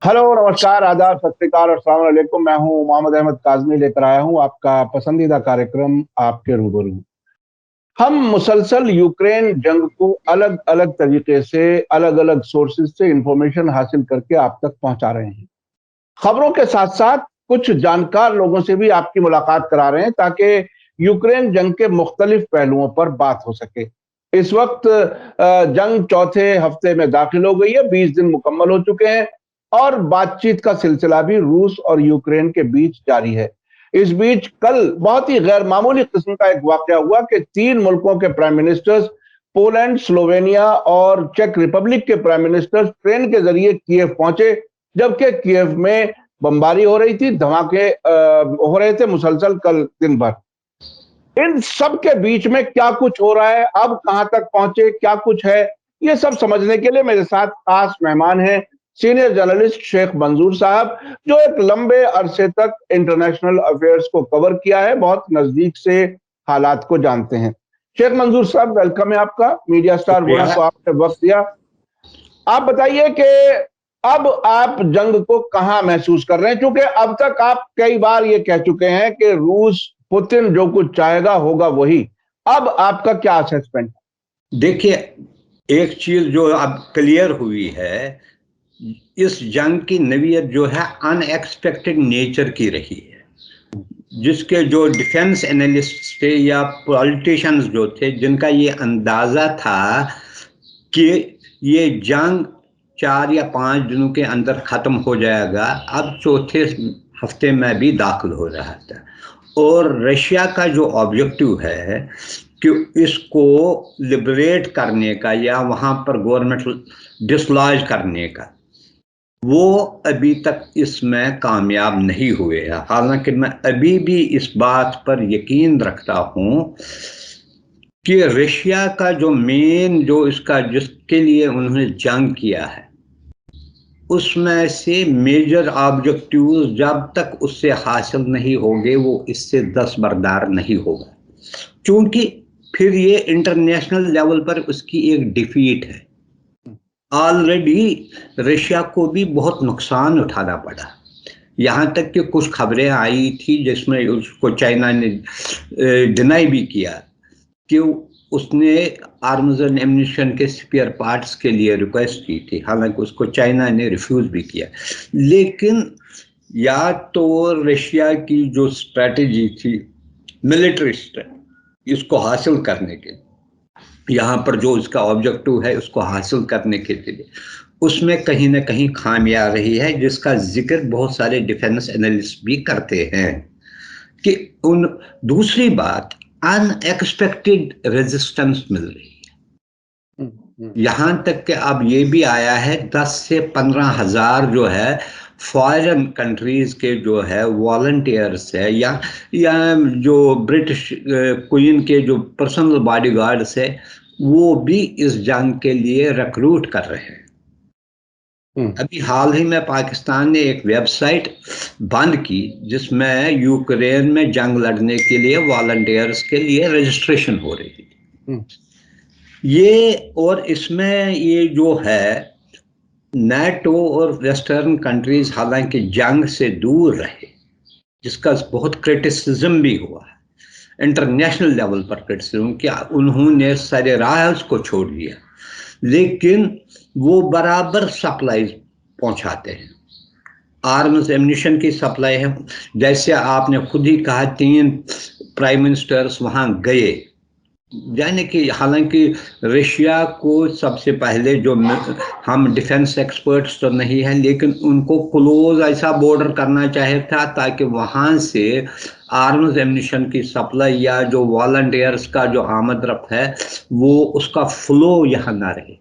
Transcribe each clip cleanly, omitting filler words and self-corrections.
Hello, नमस्कार, आदाब, सत श्री अकाल और अस्सलाम वालेकुम। मैं हूं मोहम्मद अहमद काज़मी, लेकर आया हूं आपका पसंदीदा कार्यक्रम आपके रूबरू। हम मुसलसल यूक्रेन जंग को अलग अलग तरीके से, अलग अलग सोर्सेज से इंफॉर्मेशन हासिल करके आप तक पहुंचा रहे हैं। खबरों के साथ साथ कुछ जानकार लोगों से भी आपकी मुलाकात करा रहे हैं ताकि यूक्रेन जंग के मुख्तलिफ पहलुओं पर बात हो सके। इस वक्त जंग चौथे हफ्ते में दाखिल हो गई है, 20 दिन मुकम्मल हो चुके हैं और बातचीत का सिलसिला भी रूस और यूक्रेन के बीच जारी है। इस बीच कल बहुत ही गैर मामूली किस्म का एक वाकया हुआ कि 3 मुल्कों के प्राइम मिनिस्टर्स, पोलैंड, स्लोवेनिया और चेक रिपब्लिक के प्राइम मिनिस्टर्स ट्रेन के जरिए कीव पहुंचे, जबकि कीव में बमबारी हो रही थी, धमाके हो रहे थे मुसलसल कल दिन भर। इन सब के बीच में क्या कुछ हो रहा है, अब कहां तक पहुंचे, क्या कुछ है, ये सब समझने के लिए मेरे साथ खास मेहमान हैं सीनियर जर्नलिस्ट शेख मंजूर साहब, जो एक लंबे अरसे तक इंटरनेशनल अफेयर्स को कवर किया है, बहुत नजदीक से हालात को जानते हैं। शेख मंजूर साहब, वेलकम है आपका मीडिया स्टार शुक्रिया। वुडन को आपने वक्त दिया। आप बताइए कि अब आप जंग को कहां महसूस कर रहे हैं, क्योंकि अब तक आप कई बार ये कह चुके हैं कि रूस, पुतिन जो कुछ चाहेगा होगा वही। अब आपका क्या असेसमेंट? देखिए, एक चीज जो अब क्लियर हुई है, इस जंग की नवीयत जो है अनएक्सपेक्टेड नेचर की रही है, जिसके जो डिफेंस एनालिस्ट थे या पॉलिटिशियंस जो थे, जिनका ये अंदाजा था कि ये जंग 4 या 5 दिनों के अंदर खत्म हो जाएगा, अब चौथे हफ्ते में भी दाखिल हो रहा था। और रशिया का जो ऑब्जेक्टिव है कि इसको लिबरेट करने का या वहाँ पर गवर्नमेंट डिसलॉज करने का, वो अभी तक इसमें कामयाब नहीं हुए हैं। हालांकि मैं अभी भी इस बात पर यकीन रखता हूँ कि रशिया का जो मेन जो इसका जिसके लिए उन्होंने जंग किया है, उसमें से मेजर ऑब्जेक्टिव्स जब तक उससे हासिल नहीं होंगे वो इससे दस्तबरदार नहीं होगा, क्योंकि फिर ये इंटरनेशनल लेवल पर उसकी एक डिफीट है। ऑलरेडी रशिया को भी बहुत नुकसान उठाना पड़ा, यहाँ तक कि कुछ खबरें आई थी जिसमें उसको चाइना ने डिनाई भी किया कि उसने आर्म्स एंड एम्यूनिशन के स्पेयर पार्ट्स के लिए रिक्वेस्ट की थी, हालांकि उसको चाइना ने रिफ्यूज भी किया। लेकिन या तो रशिया की जो स्ट्रेटजी थी, मिलिट्री स्ट्रेटजी, इसको हासिल करने के, यहाँ पर जो इसका ऑब्जेक्टिव है उसको हासिल करने के लिए, उसमें कहीं ना कहीं खामी आ रही है, जिसका जिक्र बहुत सारे डिफेंस एनालिस्ट भी करते हैं कि उन दूसरी बात अनएक्सपेक्टेड रेजिस्टेंस मिल रही है। यहां तक कि अब ये भी आया है 10 से 15 हजार जो है फॉरेन कंट्रीज के जो है वॉलंटियर्स है या जो ब्रिटिश क्वीन के जो पर्सनल बॉडीगार्ड्स है, वो भी इस जंग के लिए रिक्रूट कर रहे हैं। अभी हाल ही में पाकिस्तान ने एक वेबसाइट बंद की जिसमें यूक्रेन में जंग लड़ने के लिए वॉलंटियर्स के लिए रजिस्ट्रेशन हो रही थी। ये और इसमें ये जो है नाटो और वेस्टर्न कंट्रीज हालांकि जंग से दूर रहे, जिसका बहुत क्रिटिसिज्म भी हुआ है इंटरनेशनल लेवल पर, क्रिटिसिज्म कि उन्होंने सारे राह को छोड़ दिया, लेकिन वो बराबर सप्लाई पहुंचाते हैं। आर्म्स एम्यूनिशन की सप्लाई है, जैसे आपने खुद ही कहा 3 प्राइम मिनिस्टर्स वहां गए, यानी कि हालांकि रशिया को सबसे पहले जो, हम डिफेंस एक्सपर्ट्स तो नहीं है, लेकिन उनको क्लोज ऐसा बॉर्डर करना चाहिए था ताकि वहां से आर्म्स एम्यूनिशन की सप्लाई या जो वॉलंटियर्स का जो आमद रफ्त है वो उसका फ्लो यहाँ ना रहे।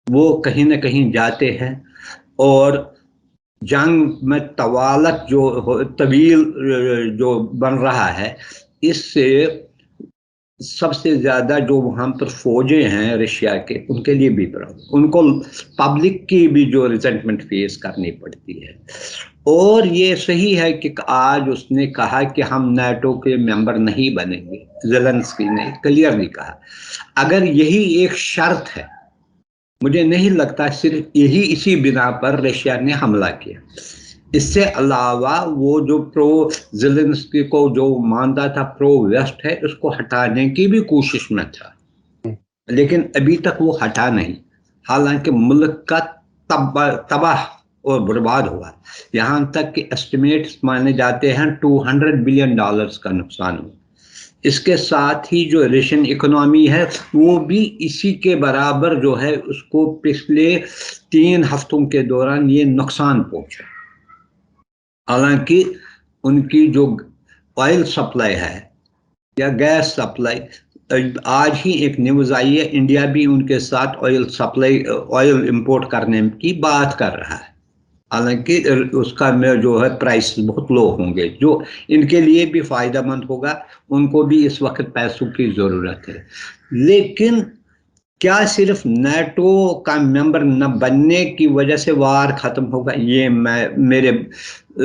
वो कहीं ना कहीं जाते हैं और जंग में तवालत जो तवील जो बन रहा है, इससे सबसे ज्यादा जो वहां पर फौजें हैं रशिया के, उनके लिए भी उनको पब्लिक की भी जो रिजेंटमेंट फेस करनी पड़ती है। और ये सही है कि आज उसने कहा कि हम नाटो के मेंबर नहीं बनेंगे, ज़ेलेंस्की ने क्लियरली कहा। अगर यही एक शर्त है मुझे नहीं लगता सिर्फ यही इसी बिना पर रशिया ने हमला किया। इससे अलावा वो जो प्रो ज़ेलेंस्की को जो मानता था प्रो वेस्ट है, उसको हटाने की भी कोशिश में था, लेकिन अभी तक वो हटा नहीं। हालांकि मुल्क का तबाह और बर्बाद हुआ। यहाँ तक कि एस्टिमेट्स माने जाते हैं $200 बिलियन का नुकसान हुआ। इसके साथ ही जो रशियन इकोनॉमी है वो भी इसी के बराबर जो है, उसको पिछले 3 हफ्तों के दौरान ये नुकसान पहुंचा। हालांकि उनकी जो ऑयल सप्लाई है या गैस सप्लाई, आज ही एक न्यूज़ आई है, इंडिया भी उनके साथ ऑयल इंपोर्ट करने की बात कर रहा है। हालांकि उसका में जो है प्राइस बहुत लो होंगे, जो इनके लिए भी फायदेमंद होगा। उनको भी इस वक्त पैसों की ज़रूरत है। लेकिन क्या सिर्फ नेटो का मेंबर न बनने की वजह से वार खत्म होगा? ये मेरे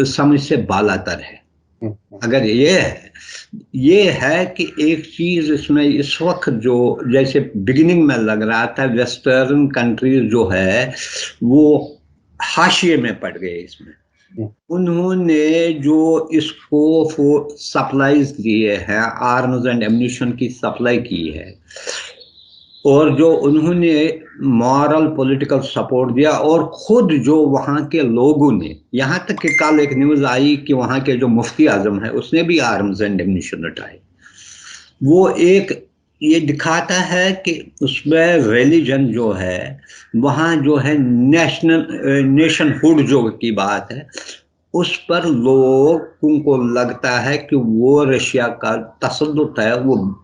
समझ से बालातर है। अगर ये है कि एक चीज इसमें इस वक्त जो जैसे बिगिनिंग में लग रहा था, वेस्टर्न कंट्रीज जो है वो हाशिए में पड़ गए इसमें। उन्होंने जो इसको सप्लाईज दिए हैं, आर्म्स एंड एम्यूनिशन की सप्लाई की है, और जो उन्होंने मॉरल पॉलिटिकल सपोर्ट दिया, और खुद जो वहाँ के लोगों ने, यहाँ तक कि कल एक न्यूज़ आई कि वहाँ के जो मुफ्ती आजम है उसने भी आर्म्स एंड एम्यूनिशन उठाए। वो एक ये दिखाता है कि उसमें रिलीजन जो है, वहाँ जो है नेशनहुड जो की बात है, उस पर लोगों को लगता है कि वो रशिया का तसल्लुत है, वो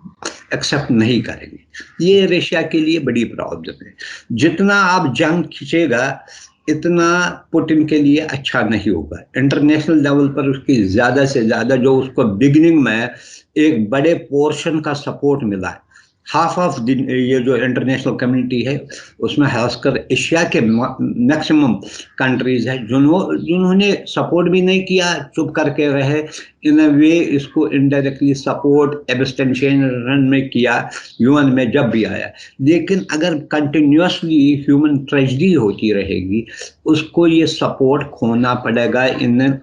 एक्सेप्ट नहीं करेंगे। ये रशिया के लिए बड़ी प्रॉब्लम है। जितना आप जंग खींचेगा इतना पुतिन के लिए अच्छा नहीं होगा। इंटरनेशनल लेवल पर उसकी ज़्यादा से ज़्यादा जो उसको बिगिनिंग में एक बड़े पोर्शन का सपोर्ट मिला है, हाफ ऑफ ये जो इंटरनेशनल कम्युनिटी है उसमें खासकर एशिया के मैक्सिमम कंट्रीज है जिन्होंने सपोर्ट भी नहीं किया, चुप करके रहे। इन वे इसको इनडायरेक्टली सपोर्ट एब्सटेंशन में किया यूएन में जब भी आया। लेकिन अगर कंटिन्यूसली ह्यूमन ट्रेजेडी होती रहेगी, उसको ये सपोर्ट खोना पड़ेगा इन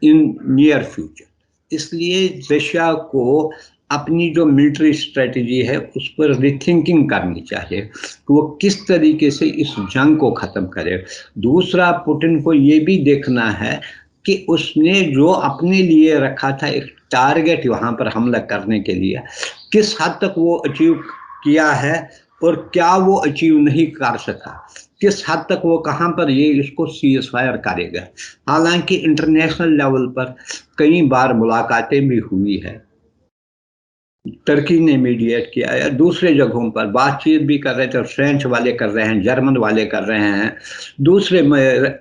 नियर फ्यूचर। इसलिए रशिया को अपनी जो मिलिट्री स्ट्रेटजी है उस पर रिथिंकिंग करनी चाहिए कि वो किस तरीके से इस जंग को ख़त्म करे। दूसरा, पुतिन को ये भी देखना है कि उसने जो अपने लिए रखा था एक टारगेट वहाँ पर हमला करने के लिए, किस हद तक वो अचीव किया है और क्या वो अचीव नहीं कर सका, किस हद तक वो कहाँ पर ये इसको सीज फायर करेगा। हालांकि इंटरनेशनल लेवल पर कई बार मुलाकातें भी हुई है, टर्की ने मीडिएट किया या दूसरे जगहों पर बातचीत भी कर रहे थे, फ्रेंच वाले कर रहे हैं, जर्मन वाले कर रहे हैं, दूसरे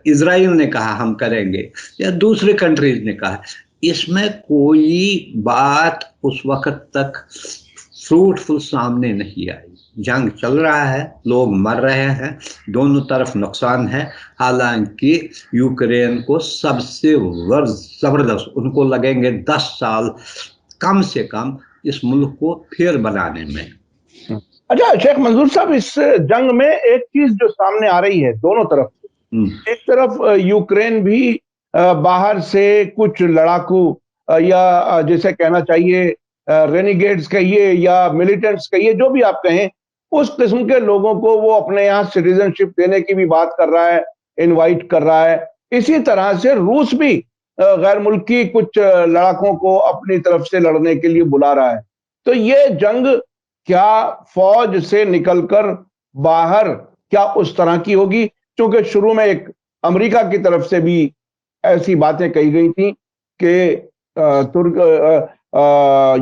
इजराइल ने कहा हम करेंगे, या दूसरे कंट्रीज ने कहा। इसमें कोई बात उस वक्त तक फ्रूटफुल सामने नहीं आई। जंग चल रहा है, लोग मर रहे हैं, दोनों तरफ नुकसान है। हालांकि यूक्रेन को सबसे जबरदस्त, उनको लगेंगे 10 साल कम से कम इस मुल्क को फिर बनाने में। अच्छा शेख मंजूर साहब, इस जंग में एक चीज जो सामने आ रही है दोनों तरफ, एक तरफ यूक्रेन भी बाहर से कुछ लड़ाकू या जैसे कहना चाहिए रेनिगेड्स कहिए या मिलिटेंट्स कहिए, जो भी आप कहें, उस किस्म के लोगों को वो अपने यहाँ सिटीजनशिप देने की भी बात कर रहा है, इनवाइट कर रहा है। इसी तरह से रूस भी गैर मुल्की कुछ लड़ाकों को अपनी तरफ से लड़ने के लिए बुला रहा है। तो ये जंग क्या फौज से निकलकर बाहर क्या उस तरह की होगी? क्योंकि शुरू में एक अमेरिका की तरफ से भी ऐसी बातें कही गई थी कि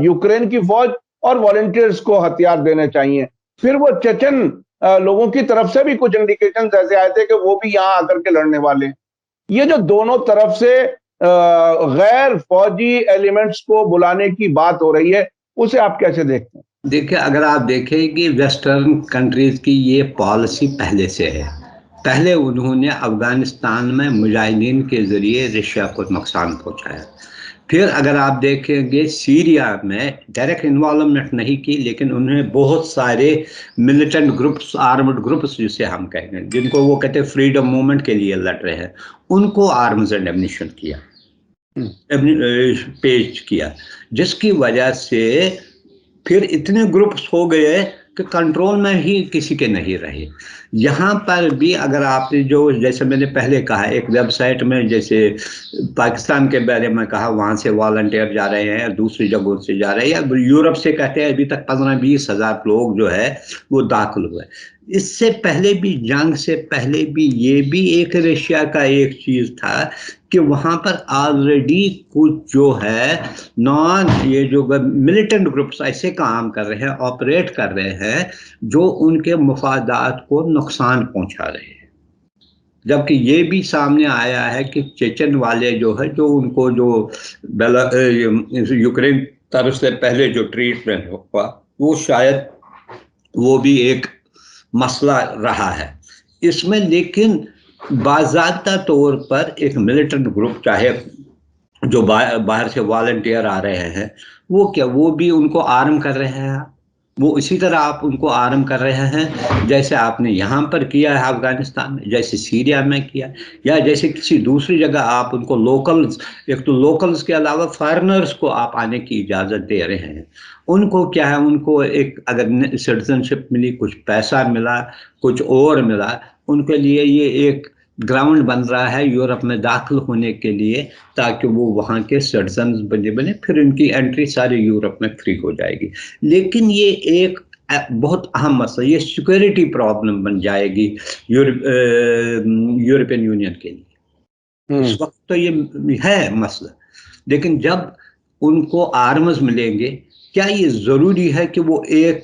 यूक्रेन की फौज और वॉलंटियर्स को हथियार देने चाहिए। फिर वो चेचन लोगों की तरफ से भी कुछ इंडिकेशंस ऐसे आए थे कि वो भी यहां आकर के लड़ने वाले हैं। ये जो दोनों तरफ से गैर फौजी एलिमेंट्स को बुलाने की बात हो रही है, उसे आप कैसे देखते हैं? देखिए, अगर आप देखें कि वेस्टर्न कंट्रीज की ये पॉलिसी पहले से है। पहले उन्होंने अफगानिस्तान में मुजाहिदीन के जरिए रशिया को नुकसान पहुंचाया, फिर अगर आप देखेंगे सीरिया में डायरेक्ट इन्वॉल्वमेंट नहीं की, लेकिन उन्होंने बहुत सारे मिलिटेंट ग्रुप्स, आर्म्ड ग्रुप्स जिसे हम कहेंगे, जिनको वो कहते हैं फ्रीडम मूवमेंट के लिए लड़ रहे हैं, उनको आर्म्स एंड एम्यूनिशन किया, पेश किया, जिसकी वजह से फिर इतने ग्रुप्स हो गए कि कंट्रोल में ही किसी के नहीं रहे। यहाँ पर भी अगर आपने जो, जैसे मैंने पहले कहा, एक वेबसाइट में जैसे पाकिस्तान के बारे में कहा, वहाँ से वॉलंटियर जा रहे हैं, दूसरी जगहों से जा रहे हैं, या यूरोप से कहते हैं अभी तक 15-20 हज़ार लोग जो है वो दाखिल हुए। इससे पहले भी, जंग से पहले भी, ये भी एक रशिया का एक चीज़ था कि वहाँ पर ऑलरेडी कुछ जो है नॉन, ये जो मिलिटेंट ग्रुप्स ऐसे काम कर रहे हैं, ऑपरेट कर रहे हैं, जो उनके मफादात को नुकसान पहुंचा रहे हैं। जबकि ये भी सामने आया है कि चेचन वाले जो है, जो उनको जो यूक्रेन तरफ से पहले जो ट्रीटमेंट हुआ, वो शायद वो भी एक मसला रहा है इसमें। लेकिन बाज़ाब्ता तौर पर एक मिलिटेंट ग्रुप, चाहे जो बाहर से वॉलंटियर आ रहे हैं, वो क्या, वो भी उनको आर्म कर रहे हैं, वो इसी तरह आप उनको आर्म कर रहे हैं जैसे आपने यहाँ पर किया है अफगानिस्तान में, जैसे सीरिया में किया, या जैसे किसी दूसरी जगह आप उनको लोकल्स, एक तो लोकल्स के अलावा फॉरेनर्स को आप आने की इजाज़त दे रहे हैं। उनको क्या है, उनको एक अगर सिटीजनशिप मिली, कुछ पैसा मिला, कुछ और मिला, उनके लिए ये एक ग्राउंड बन रहा है यूरोप में दाखिल होने के लिए, ताकि वो वहाँ के सिटीजन बने, फिर उनकी एंट्री सारे यूरोप में फ्री हो जाएगी। लेकिन ये एक बहुत अहम मसला, ये सिक्योरिटी प्रॉब्लम बन जाएगी यूरोपियन यूनियन के लिए। इस वक्त तो ये है मसला, लेकिन जब उनको आर्म्स मिलेंगे, क्या ये ज़रूरी है कि वो एक,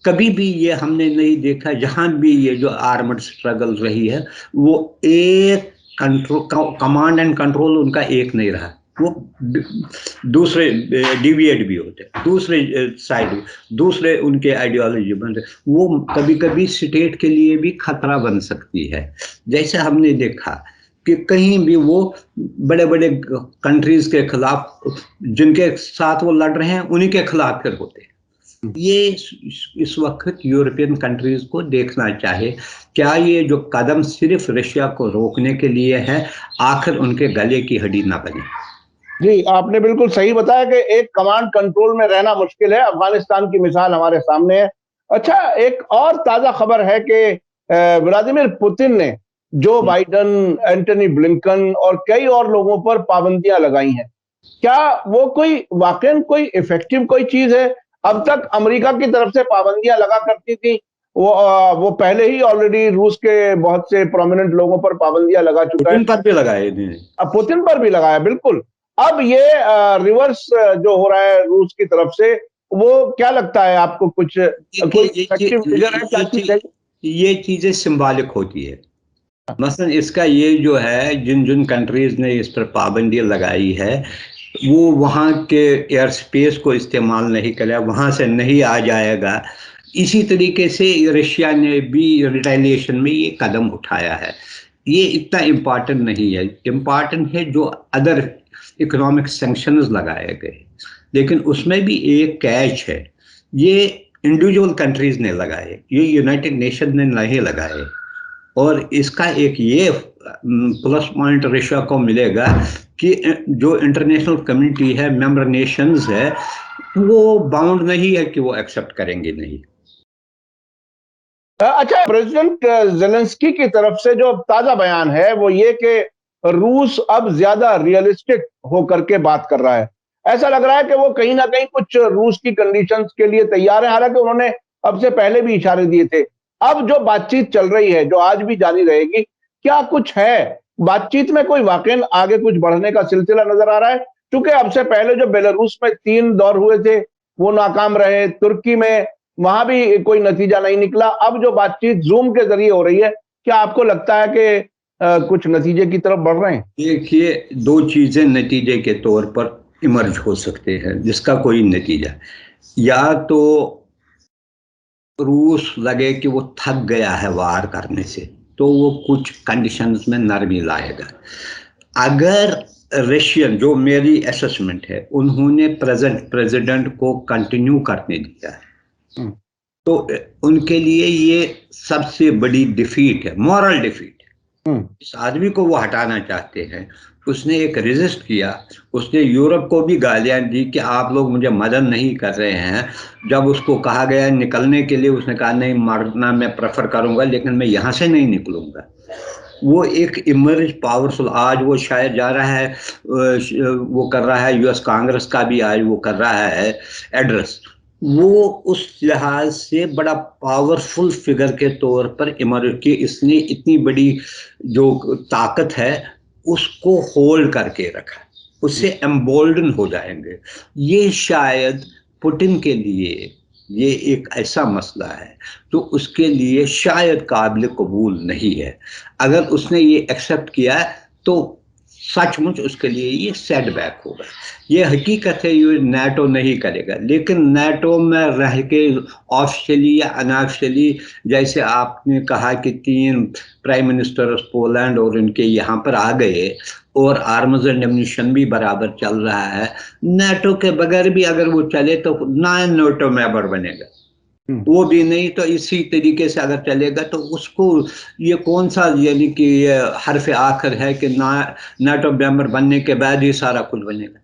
कभी भी ये हमने नहीं देखा जहां भी ये जो आर्मड स्ट्रगल रही है, वो एक कमांड एंड कंट्रोल उनका एक नहीं रहा, वो दूसरे डिविएट भी होते, दूसरे साइड, दूसरे उनके आइडियोलॉजी बनते, वो कभी कभी स्टेट के लिए भी खतरा बन सकती है। जैसे हमने देखा कि कहीं भी वो बड़े बड़े कंट्रीज के खिलाफ, जिनके साथ वो लड़ रहे हैं, उन्हीं के खिलाफ फिर होते हैं। ये इस वक्त यूरोपियन कंट्रीज को देखना चाहिए, क्या ये जो कदम सिर्फ रशिया को रोकने के लिए है, आखिर उनके गले की हड्डी ना बने। जी, आपने बिल्कुल सही बताया कि एक कमांड कंट्रोल में रहना मुश्किल है। अफगानिस्तान की मिसाल हमारे सामने है। अच्छा, एक और ताजा खबर है कि व्लादिमीर पुतिन ने जो बाइडन, एंटनी ब्लिंकन और कई और लोगों पर पाबंदियां लगाई हैं। क्या वो कोई वाकई कोई इफेक्टिव कोई चीज है? अब तक अमेरिका की तरफ से पाबंदियां लगा करती थी, वो पहले ही ऑलरेडी रूस के बहुत से प्रोमिनेंट लोगों पर पाबंदियां लगा चुका है। पुतिन पर भी लगाए, अब पुतिन पर भी लगाया, बिल्कुल। अब ये रिवर्स जो हो रहा है रूस की तरफ से, वो क्या लगता है आपको? कुछ कोई इफेक्टिव मेजर है, क्या चीज है? ये चीजें सिंबॉलिक होती है। मसलन इसका ये जो है, जिन जिन कंट्रीज ने इस पर पाबंदी लगाई है, वो वहाँ के एयर स्पेस को इस्तेमाल नहीं करा, वहाँ से नहीं आ जाएगा। इसी तरीके से रशिया ने भी रिटेलिएशन में ये कदम उठाया है। ये इतना इम्पॉर्टेंट नहीं है, इम्पॉर्टेंट है जो अदर इकोनॉमिक सैंक्शंस लगाए गए, लेकिन उसमें भी एक कैच है, ये इंडिविजुअल कंट्रीज ने लगाए, ये यूनाइटेड नेशन ने नहीं लगाए। और इसका एक ये प्लस पॉइंट रशिया को मिलेगा कि जो इंटरनेशनल कम्युनिटी है, मेंबर नेशंस है, वो बाउंड नहीं है कि वो एक्सेप्ट करेंगे नहीं। अच्छा, प्रेसिडेंट जेलेंस्की की तरफ से जो ताजा बयान है वो ये कि रूस अब ज्यादा रियलिस्टिक होकर के बात कर रहा है। ऐसा लग रहा है कि वो कहीं ना कहीं कुछ रूस की कंडीशंस के लिए तैयार है, हालांकि उन्होंने अब से पहले भी इशारे दिए थे। अब जो बातचीत चल रही है, जो आज भी जारी रहेगी, क्या कुछ है बातचीत में कोई वाकई आगे कुछ बढ़ने का सिलसिला नजर आ रहा है? क्योंकि अब से पहले जो बेलारूस में 3 दौर हुए थे वो नाकाम रहे, तुर्की में वहां भी कोई नतीजा नहीं निकला। अब जो बातचीत जूम के जरिए हो रही है, क्या आपको लगता है कि कुछ नतीजे की तरफ बढ़ रहे हैं? देखिए, दो चीजें नतीजे के तौर पर इमर्ज हो सकते हैं, जिसका कोई नतीजा, या तो रूस लगे कि वो थक गया है वार करने से, तो वो कुछ कंडीशंस में नरमी लाएगा। अगर रशियन, जो मेरी असेसमेंट है, उन्होंने प्रेजेंट प्रेसिडेंट को कंटिन्यू करने दिया है। तो उनके लिए ये सबसे बड़ी डिफीट है, मॉरल डिफीट। इस आदमी को वो हटाना चाहते हैं। उसने एक रेजिस्ट किया, उसने यूरोप को भी गालियां दी कि आप लोग मुझे मदद नहीं कर रहे हैं। जब उसको कहा गया निकलने के लिए, उसने कहा नहीं, मरना मैं प्रेफर करूंगा, लेकिन मैं यहाँ से नहीं निकलूंगा। वो एक इमर्ज पावरफुल, आज वो शायद जा रहा है, वो कर रहा है यूएस कांग्रेस का भी आज वो कर रहा है एड्रेस। वो उस लिहाज से बड़ा पावरफुल फिगर के तौर पर इमर्ज की, इसने इतनी बड़ी जो ताकत है उसको होल्ड करके रखा, उससे एम्बोल्डन हो जाएंगे। ये शायद पुतिन के लिए ये एक ऐसा मसला है जो उसके लिए शायद काबिल कबूल नहीं है। अगर उसने ये एक्सेप्ट किया तो सचमुच उसके लिए ये सेटबैक होगा। ये हकीकत है, ये नाटो नहीं करेगा, लेकिन नाटो में रह के ऑफिशियली या अनऑफिशियली, जैसे आपने कहा कि 3 प्राइम मिनिस्टर पोलैंड और इनके यहाँ पर आ गए और आर्म्स एंड एम्यूनिशन भी बराबर चल रहा है, नाटो के बगैर भी अगर वो चले तो ना नाटो मेंबर बनेगा, वो भी नहीं। तो इसी तरीके से अगर चलेगा तो उसको ये कौन सा, यानी कि ये हरफ आखिर है कि नाटो मेंबर बनने के बाद ही सारा कुछ बनेगा।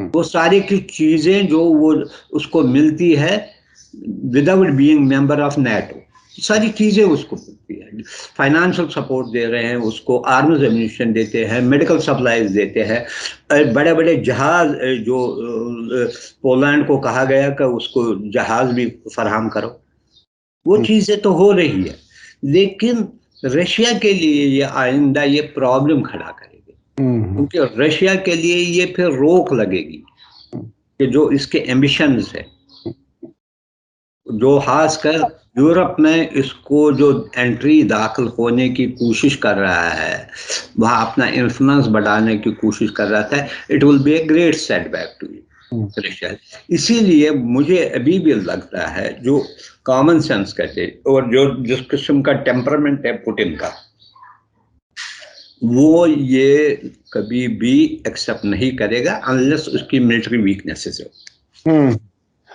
वो सारी की चीजें जो वो उसको मिलती है without being member of NATO, सारी चीजें उसको मिलती है। फाइनेंशियल सपोर्ट दे रहे हैं उसको, आर्म्स एम्यूनिशन देते हैं, मेडिकल सप्लाईज देते हैं, बड़े बड़े जहाज, जो पोलैंड को कहा गया कि उसको जहाज भी फराहम करो, वो चीजें तो हो रही है। लेकिन रशिया के लिए ये आइंदा ये प्रॉब्लम खड़ा करेगी, क्योंकि रशिया के लिए ये फिर रोक लगेगी कि जो इसके एम्बिशंस है, जो खासकर यूरोप में इसको जो एंट्री दाखिल होने की कोशिश कर रहा है, वहाँ अपना इन्फ्लुएंस बढ़ाने की कोशिश कर रहा था, it will be a great setback to Russia. इसीलिए मुझे अभी भी लगता है जो कॉमन सेंस कहते और जो जिस किस्म का टेम्परामेंट है पुतिन का, वो ये कभी भी एक्सेप्ट नहीं करेगा अनलेस उसकी मिलिट्री वीकनेसेस हो।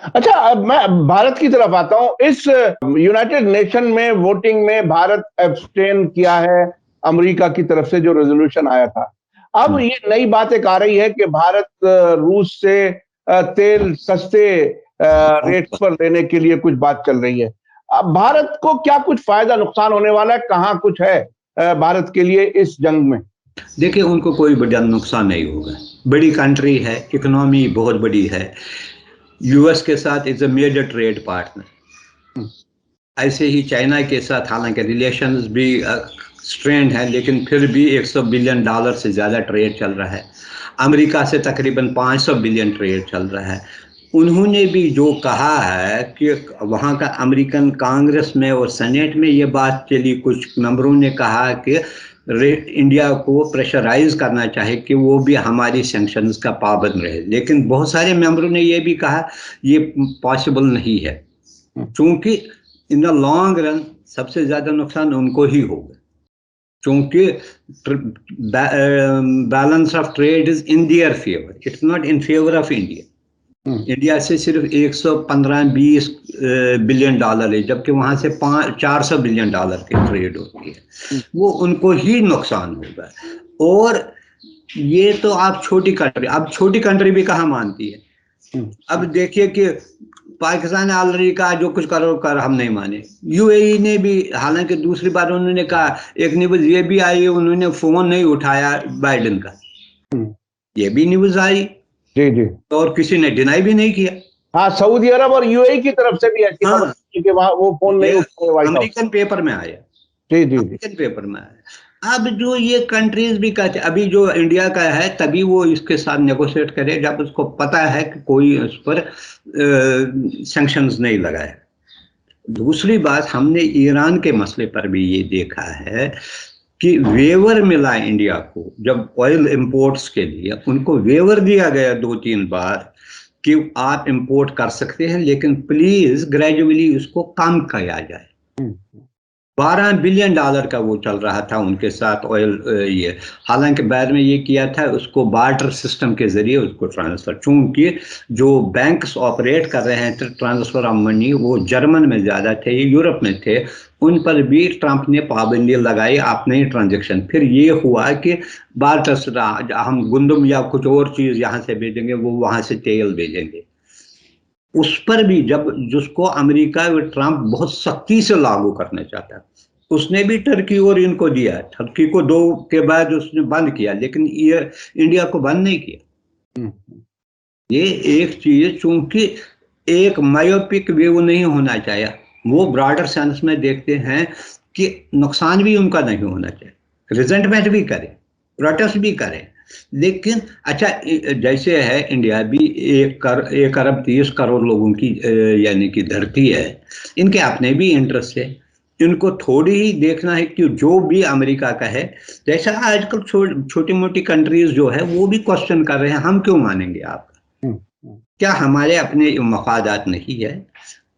अच्छा, अब मैं भारत की तरफ आता हूं। इस यूनाइटेड नेशन में वोटिंग में भारत एब्सटेन किया है अमेरिका की तरफ से, जो रेजोल्यूशन आया था। अब ये नई बात एक आ रही है कि भारत रूस से तेल सस्ते रेट्स पर लेने के लिए कुछ बात चल रही है। अब भारत को क्या कुछ फायदा नुकसान होने वाला है, कहाँ कुछ है भारत के लिए इस जंग में? देखिए, उनको कोई बड़ा नुकसान नहीं होगा, बड़ी कंट्री है, इकोनॉमी बहुत बड़ी है, यूएस के साथ is a major trade partner. ऐसे ही चाइना के साथ हालांकि रिलेशंस भी स्ट्रेंड है, लेकिन फिर भी $100 बिलियन से ज़्यादा ट्रेड चल रहा है। अमेरिका से तकरीबन 500 बिलियन ट्रेड चल रहा है। उन्होंने भी जो कहा है कि वहाँ का अमेरिकन कांग्रेस में और सेनेट में ये बात चली, कुछ मेंबरों ने कहा कि इंडिया को प्रेशराइज करना चाहिए कि वो भी हमारी सैंक्शंस का पाबंद रहे, लेकिन बहुत सारे मेंबरों ने ये भी कहा ये पॉसिबल नहीं है, क्योंकि इन द लॉन्ग रन सबसे ज्यादा नुकसान उनको ही होगा, क्योंकि balance of trade is in their favour, it's not in favour of India. India से सिर्फ 115-120 बिलियन डॉलर है, जबकि वहां से 400 बिलियन डॉलर की ट्रेड होती है, वो उनको ही नुकसान होगा। और ये तो आप छोटी कंट्री, अब छोटी कंट्री भी कहाँ मानती है। अब देखिए कि पाकिस्तान ऑलरेडी कहा जो कुछ करो कर, हम नहीं माने। यूएई ने भी, हालांकि दूसरी बार उन्होंने कहा, एक न्यूज ये भी आई, उन्होंने फोन नहीं उठाया बाइडेन का, ये भी न्यूज आई जी जी, और किसी ने डिनाई भी नहीं किया। हाँ, सऊदी अरब और यूएई की तरफ से भी ऐसी खबर थी कि वहां वो फोन नहीं उठाए व्हाइट हाउस। अमेरिकन पेपर में आया, जी जी, अमेरिकन पेपर में आया। अब जो ये कंट्रीज भी कहते, अभी जो इंडिया का है तभी वो इसके साथ नेगोशिएट करे जब उसको पता है कि कोई उस पर सैंक्शंस नहीं लगाए। दूसरी बात, हमने ईरान के मसले पर भी ये देखा है कि वेवर मिला इंडिया को, जब ऑयल इंपोर्ट्स के लिए उनको वेवर दिया गया 2-3 बार कि आप इंपोर्ट कर सकते हैं, लेकिन प्लीज ग्रेजुअली उसको कम किया जाए। $12 बिलियन का वो चल रहा था उनके साथ ऑयल। ये हालांकि बाद में ये किया था उसको बार्टर सिस्टम के जरिए उसको ट्रांसफर, चूंकि जो बैंक्स ऑपरेट कर रहे हैं ट्रांसफर ऑफ मनी वो जर्मन में ज़्यादा थे, ये यूरोप में थे, उन पर भी ट्रंप ने पाबंदी लगाई अपने ही ट्रांजेक्शन। फिर ये हुआ कि बार्टर, हम गुंदम या कुछ और चीज़ यहाँ से भेजेंगे, वो वहाँ से तेल भेजेंगे, उस पर भी जब जिसको अमेरिका व ट्रंप बहुत सख्ती से लागू करना चाहता है, उसने भी टर्की और इनको दिया। टर्की को 2 के बाद उसने बंद किया, लेकिन ये इंडिया को बंद नहीं किया। ये एक चीज, चूंकि एक मायोपिक व्यू नहीं होना चाहिए, वो ब्रॉडर सेंस में देखते हैं कि नुकसान भी उनका नहीं होना चाहिए, रिजेंटमेंट भी करें, प्रोटेस्ट भी करें, लेकिन अच्छा जैसे है इंडिया भी 1 अरब 30 करोड़ लोगों की यानी कि धरती है, इनके अपने भी इंटरेस्ट है, इनको थोड़ी ही देखना है कि जो भी अमेरिका का है, जैसा आजकल छोटी मोटी कंट्रीज जो है वो भी क्वेश्चन कर रहे हैं, हम क्यों मानेंगे आपका, क्या हमारे अपने मफादात नहीं है।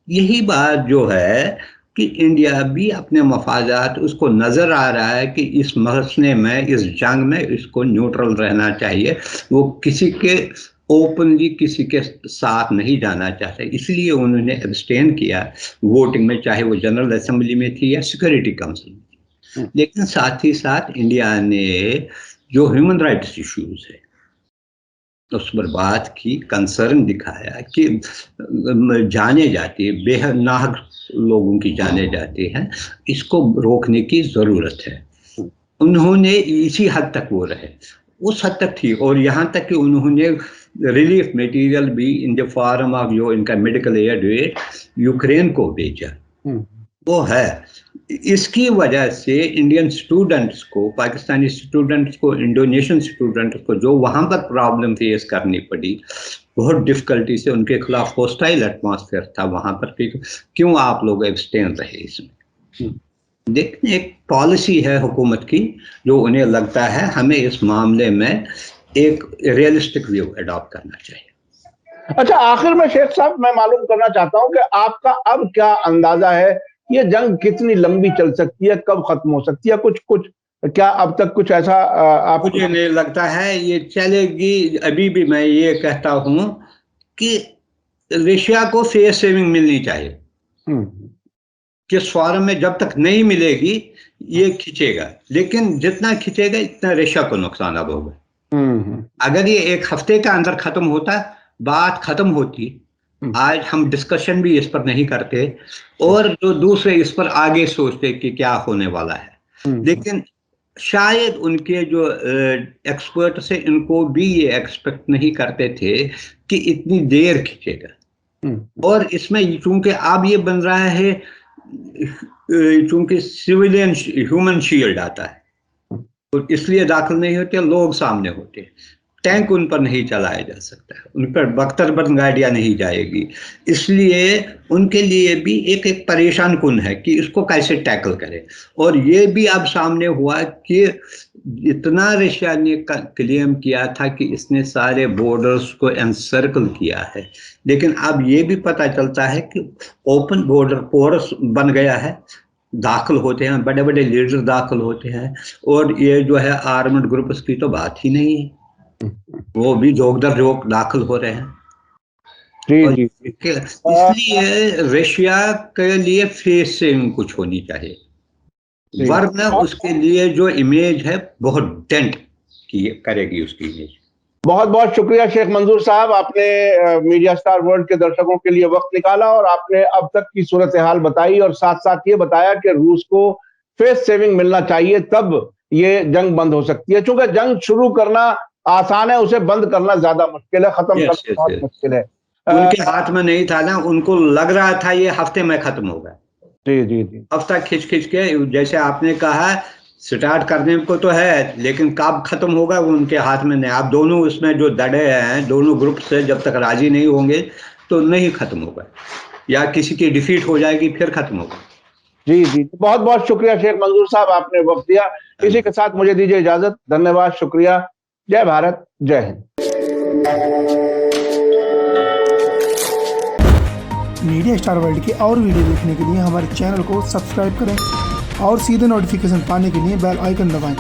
यही बात जो है कि इंडिया भी अपने मफादात, उसको नजर आ रहा है कि इस मसले में, इस जंग में इसको न्यूट्रल रहना चाहिए, वो किसी के ओपनली किसी के साथ नहीं जाना चाहते, इसलिए उन्होंने एब्सटेन किया वोटिंग में, चाहे वो जनरल असेंबली में थी या सिक्योरिटी काउंसिल में। लेकिन साथ ही साथ इंडिया ने जो ह्यूमन राइट्स इश्यूज है उस पर बात की, कंसर्न दिखाया कि जाने जाती है, बेहद नाहक लोगों की जाने जाती है, इसको रोकने की ज़रूरत है। उन्होंने इसी हद तक वो रहे, उस हद तक थी, और यहाँ तक कि उन्होंने रिलीफ मटेरियल भी इन द फॉर्म ऑफ जो इनका मेडिकल एड यूक्रेन को भेजा, वो है। इसकी वजह से इंडियन स्टूडेंट्स को, पाकिस्तानी स्टूडेंट्स को, इंडोनेशियन स्टूडेंट्स को जो वहाँ पर प्रॉब्लम फेस करनी पड़ी, बहुत डिफिकल्टी से, उनके खिलाफ हॉस्टाइल एटमॉस्फेयर था वहाँ पर, क्यों आप लोग एब्सटेन रहे इसमें। देखने एक पॉलिसी है हुकूमत की जो उन्हें लगता है हमें इस मामले में एक रियलिस्टिक व्यू अडॉप्ट करना चाहिए। अच्छा, आखिर में शेख साहब मैं मालूम करना चाहता हूं कि आपका अब क्या अंदाजा है, ये जंग कितनी लंबी चल सकती है, कब खत्म हो सकती है, कुछ क्या अब तक कुछ ऐसा आपको? मुझे नहीं लगता है ये चलेगी। अभी भी मैं ये कहता हूं कि रशिया को फेस सेविंग मिलनी चाहिए, किस फॉर्म में, जब तक नहीं मिलेगी ये खिंचेगा, लेकिन जितना खिंचेगा इतना रशिया को नुकसान अब होगा। अगर ये 1 हफ्ते का अंदर खत्म होता, बात खत्म होती, आज हम डिस्कशन भी इस पर नहीं करते और जो दूसरे इस पर आगे सोचते कि क्या होने वाला है। लेकिन शायद उनके जो एक्सपर्ट से, इनको भी ये एक्सपेक्ट नहीं करते थे कि इतनी देर खींचेगा। और इसमें चूंकि अब ये बन रहा है, चूंकि सिविलियन ह्यूमन शील्ड आता है, तो इसलिए दाखिल नहीं होते, लोग सामने होते, टैंक उन पर नहीं चलाया जा सकता है, उन पर बख्तरबंद गाड़ियां नहीं जाएगी, इसलिए उनके लिए भी एक परेशान कुन है कि इसको कैसे टैकल करें। और ये भी अब सामने हुआ कि इतना रशिया ने क्लेम किया था कि इसने सारे बॉर्डर्स को एनसर्कल किया है, लेकिन अब ये भी पता चलता है कि ओपन बॉर्डर पोरस बन गया है, दाखिल होते हैं, बड़े बड़े लीडर दाखिल होते हैं, और ये जो है आर्मड ग्रुप्स की तो बात ही नहीं है, वो भी जोक दर जोक दाखिल हो रहे हैं। जी। इसलिए रशिया के लिए फेस सेविंग कुछ होनी चाहिए, वरना उसके लिए जो इमेज है बहुत डेंट करेगी उसकी इमेज। बहुत बहुत शुक्रिया शेख मंजूर साहब, आपने मीडिया स्टार वर्ल्ड के दर्शकों के लिए वक्त निकाला और आपने अब तक की सूरत हाल बताई, और साथ साथ ये बताया कि रूस को फेस सेविंग मिलना चाहिए, तब ये जंग बंद हो सकती है। चूंकि जंग शुरू करना आसान है, उसे बंद करना ज्यादा मुश्किल है, खत्म करना बहुत मुश्किल है। उनके हाथ में नहीं था ना, उनको लग रहा था ये हफ्ते में खत्म होगा। जी। हफ्ता खिंच के, जैसे आपने कहा, स्टार्ट करने को तो है, लेकिन कब खत्म होगा वो उनके हाथ में नहीं। आप दोनों उसमें जो दड़े हैं, दोनों ग्रुप से जब तक राजी नहीं होंगे तो नहीं खत्म होगा, या किसी की डिफीट हो जाएगी फिर खत्म होगा। जी, बहुत बहुत शुक्रिया शेख मंजूर साहब, आपने वक्त दिया। इसी के साथ मुझे दीजिए इजाजत, धन्यवाद, शुक्रिया, जय भारत, जय हिंद। मीडिया स्टार वर्ल्ड के और वीडियो देखने के लिए हमारे चैनल को सब्सक्राइब करें और सीधे नोटिफिकेशन पाने के लिए बेल आइकन दबाएं।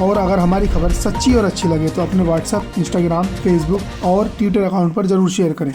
और अगर हमारी खबर सच्ची और अच्छी लगे तो अपने व्हाट्सएप, इंस्टाग्राम, फेसबुक और ट्विटर अकाउंट पर ज़रूर शेयर करें।